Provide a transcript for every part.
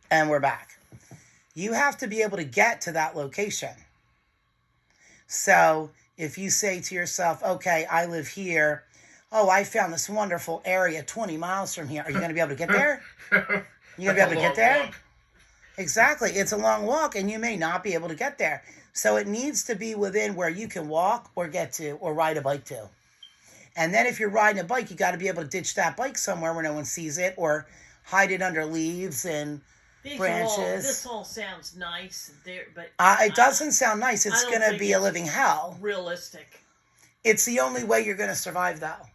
And we're back. You have to be able to get to that location. So if you say to yourself, okay, I live here. Oh, I found this wonderful area 20 miles from here. Are you going to be able to get there? You're going to be able to get there? Walk. Exactly. It's a long walk, and you may not be able to get there. So it needs to be within where you can walk or get to or ride a bike to. And then if you're riding a bike, you got to be able to ditch that bike somewhere where no one sees it or hide it under leaves and branches. This all sounds nice, but it doesn't sound nice. It's going to be a living hell. Realistic. It's the only way you're going to survive, though.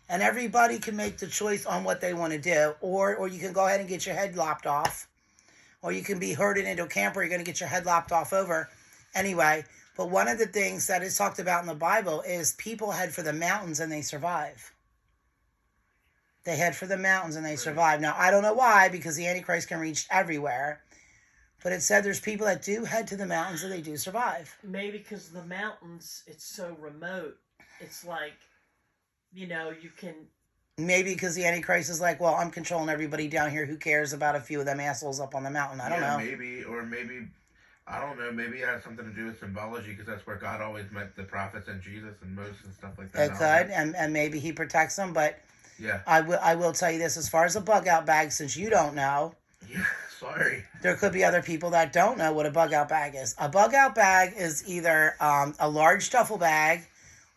And everybody can make the choice on what they want to do, or you can go ahead and get your head lopped off, or you can be herded into a camp where you're going to get your head lopped off over. Anyway, but one of the things that is talked about in the Bible is people head for the mountains and they survive. They head for the mountains and they survive. Now, I don't know why, because the Antichrist can reach everywhere. But it said there's people that do head to the mountains and they do survive. Maybe because the mountains, it's so remote. It's like, you can... Maybe because the Antichrist is like, well, I'm controlling everybody down here. Who cares about a few of them assholes up on the mountain? I don't know. Maybe, I don't know. Maybe it has something to do with symbology, because that's where God always met the prophets and Jesus and Moses and stuff like that. It could, and maybe he protects them, but... Yeah. I will tell you this, as far as a bug out bag, since you don't know. Yeah, sorry. There could be other people that don't know what a bug out bag is. A bug out bag is either a large duffel bag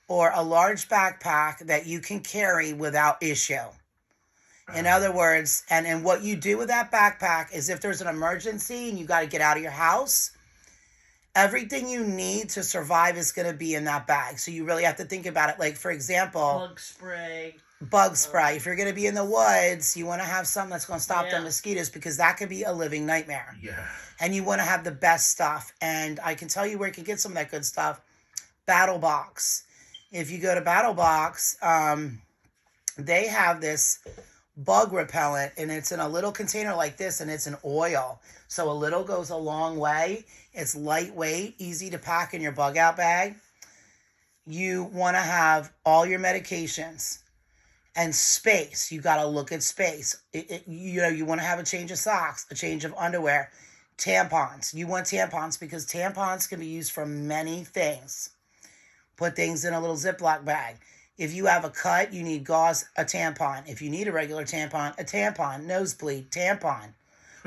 or a large backpack that you can carry without issue. In other words, and what you do with that backpack is if there's an emergency and you got to get out of your house, everything you need to survive is going to be in that bag. So you really have to think about it. Like, for example... Bug spray. If you're going to be in the woods, you want to have something that's going to stop the mosquitoes, because that could be a living nightmare. Yeah. And you want to have the best stuff. And I can tell you where you can get some of that good stuff. Battle Box. If you go to Battle Box, they have this bug repellent, and it's in a little container like this, and it's an oil. So a little goes a long way. It's lightweight, easy to pack in your bug out bag. You want to have all your medications. And space, you got to look at space. You want to have a change of socks, a change of underwear, tampons. You want tampons because tampons can be used for many things. Put things in a little Ziploc bag. If you have a cut, you need gauze, a tampon. If you need a regular tampon, a tampon. Nosebleed, tampon.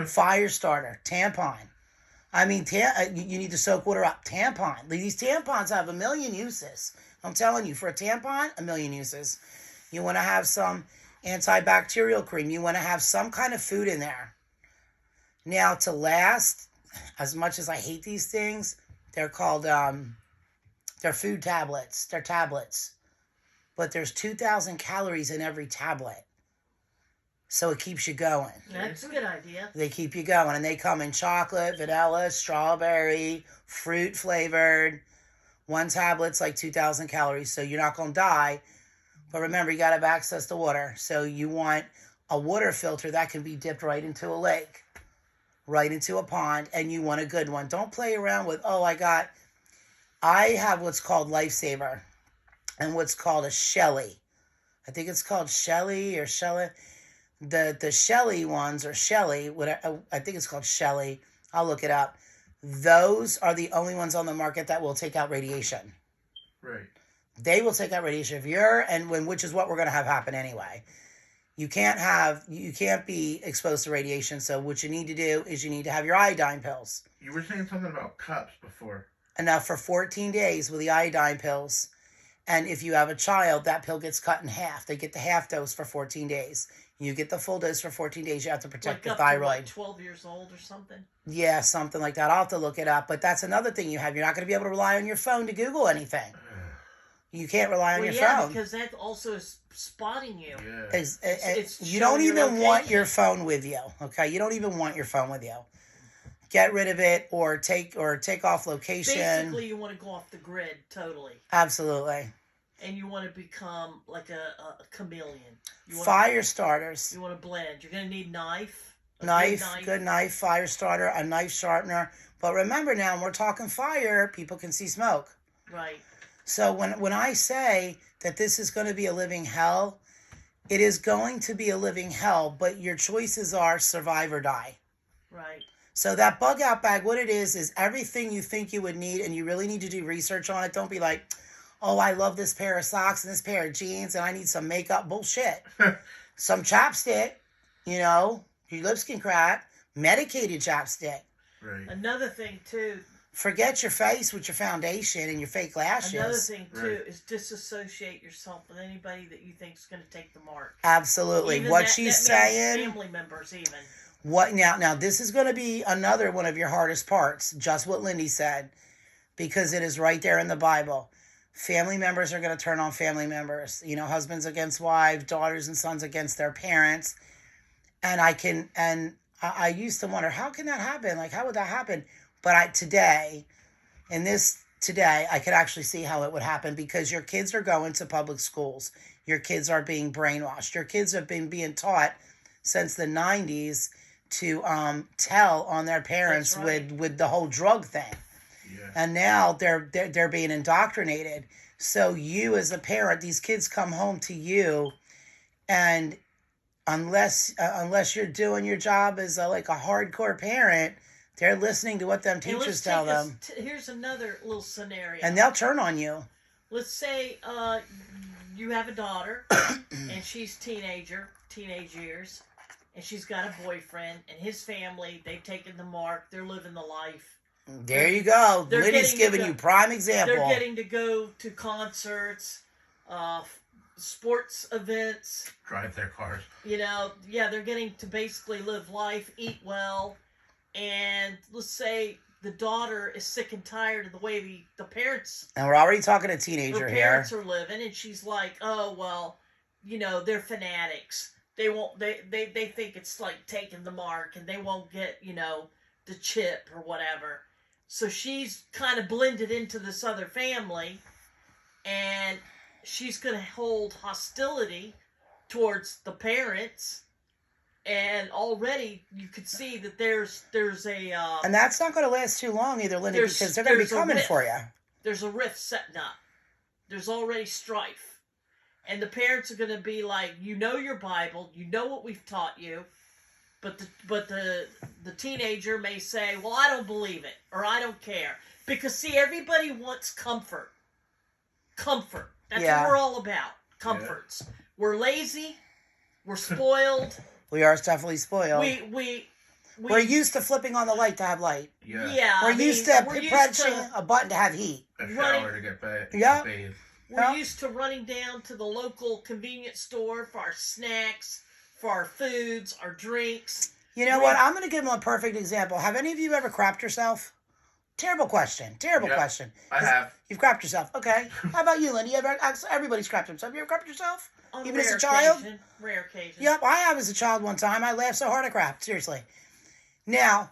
Fire starter, tampon. I mean, you need to soak water up, tampon. These tampons have a million uses. I'm telling you, for a tampon, a million uses. You want to have some antibacterial cream. You want to have some kind of food in there. Now, to last, as much as I hate these things, they're called, they're food tablets. They're tablets. But there's 2,000 calories in every tablet. So it keeps you going. That's a good idea. They keep you going. And they come in chocolate, vanilla, strawberry, fruit flavored. One tablet's like 2,000 calories, so you're not going to die. But remember, you got to have access to water. So you want a water filter that can be dipped right into a lake, right into a pond, and you want a good one. Don't play around with, I have what's called Lifesaver and what's called a Shelly. I think it's called Shelly or Shelly. The Shelly ones, or Shelly, I think it's called Shelly. I'll look it up. Those are the only ones on the market that will take out radiation. Right. They will take out radiation which is what we're going to have happen anyway. You can't be exposed to radiation. So what you need to do is you need to have your iodine pills. You were saying something about cups before. Enough for 14 days with the iodine pills. And if you have a child, that pill gets cut in half. They get the half dose for 14 days. You get the full dose for 14 days. You have to protect the thyroid. To 12 years old or something? Yeah, something like that. I'll have to look it up. But that's another thing you have. You're not going to be able to rely on your phone to Google anything. You can't rely on your phone. Yeah, because that also is spotting you. Yeah. You don't even want your phone with you. Okay, you don't even want your phone with you. Get rid of it, or take off location. Basically, you want to go off the grid totally. Absolutely. And you want to become like a chameleon. Fire starters. You want to blend. You're going to need good knife, fire starter, a knife sharpener. But remember now, when we're talking fire, people can see smoke. Right. So when I say that this is going to be a living hell, it is going to be a living hell, but your choices are survive or die. Right. So that bug out bag, what it is everything you think you would need, and you really need to do research on it. Don't be like, oh, I love this pair of socks and this pair of jeans, and I need some makeup. Bullshit. Some chapstick, your lips can crack. Medicated chapstick. Right. Another thing too. Forget your face with your foundation and your fake lashes. Another thing too is disassociate yourself with anybody that you think is going to take the mark. Absolutely. Even what that she's saying. Family members even. What now? This is going to be another one of your hardest parts. Just what Lindy said, because it is right there in the Bible. Family members are going to turn on family members. Husbands against wives, daughters and sons against their parents. And I used to wonder, how can that happen? Like, how would that happen? But today, I could actually see how it would happen, because your kids are going to public schools. Your kids are being brainwashed. Your kids have been being taught since the 90s to tell on their parents with the whole drug thing. Yeah. And now they're being indoctrinated. So you as a parent, these kids come home to you, and unless you're doing your job as a hardcore parent, they're listening to what them teachers tell them. Here's another little scenario. And they'll turn on you. Let's say you have a daughter, and she's teenage years, and she's got a boyfriend, and his family, they've taken the mark, they're living the life. There you go. Liddy's giving you prime example. They're getting to go to concerts, sports events. Drive their cars. They're getting to basically live life, eat well, and let's say the daughter is sick and tired of the way the parents. And we're already talking a teenager here. Parents are living, and she's like, oh well, they're fanatics. They won't. They think it's like taking the mark, and they won't get the chip or whatever. So she's kind of blended into this other family, and she's going to hold hostility towards the parents, and already you could see that there's a and that's not going to last too long either, Lindy, because they're going to be coming for you. There's a rift setting up. There's already strife, and the parents are going to be like, your Bible, what we've taught you. But the teenager may say, well, I don't believe it, or I don't care. Because, see, everybody wants comfort. Comfort. That's what we're all about. Comforts. Yeah. We're lazy. We're spoiled. We are definitely spoiled. We're used to flipping on the light to have light. Yeah. We're used to pressing a button to have heat. A shower to get bathed. Yeah. We're used to running down to the local convenience store for our snacks, for our foods, our drinks. You know what? I'm going to give them a perfect example. Have any of you ever crapped yourself? Terrible question. Question. I have. You've crapped yourself. Okay. How about you, Lindy? Everybody's crapped themselves. You ever crapped yourself? On even as a child? Rare occasion. Yep, I have as a child one time. I laughed so hard I crapped. Seriously. Now,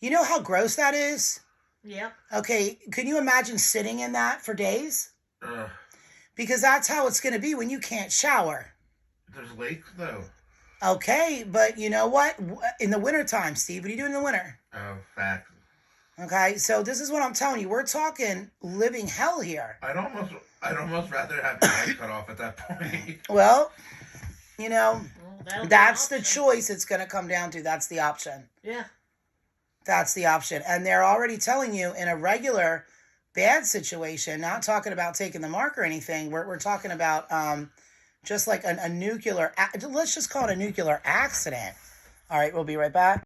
you know how gross that is? Yeah. Okay, can you imagine sitting in that for days? Because that's how it's going to be when you can't shower. There's lakes, though. Okay, but you know what? In the wintertime, Steve, what do you do in the winter? Oh, facts. Okay, so this is what I'm telling you. We're talking living hell here. I'd almost rather have the light cut off at that point. Well, that's the choice it's going to come down to. That's the option. Yeah. That's the option. And they're already telling you in a regular bad situation, not talking about taking the mark or anything, we're talking about just like a nuclear, let's just call it a nuclear accident. All right, we'll be right back.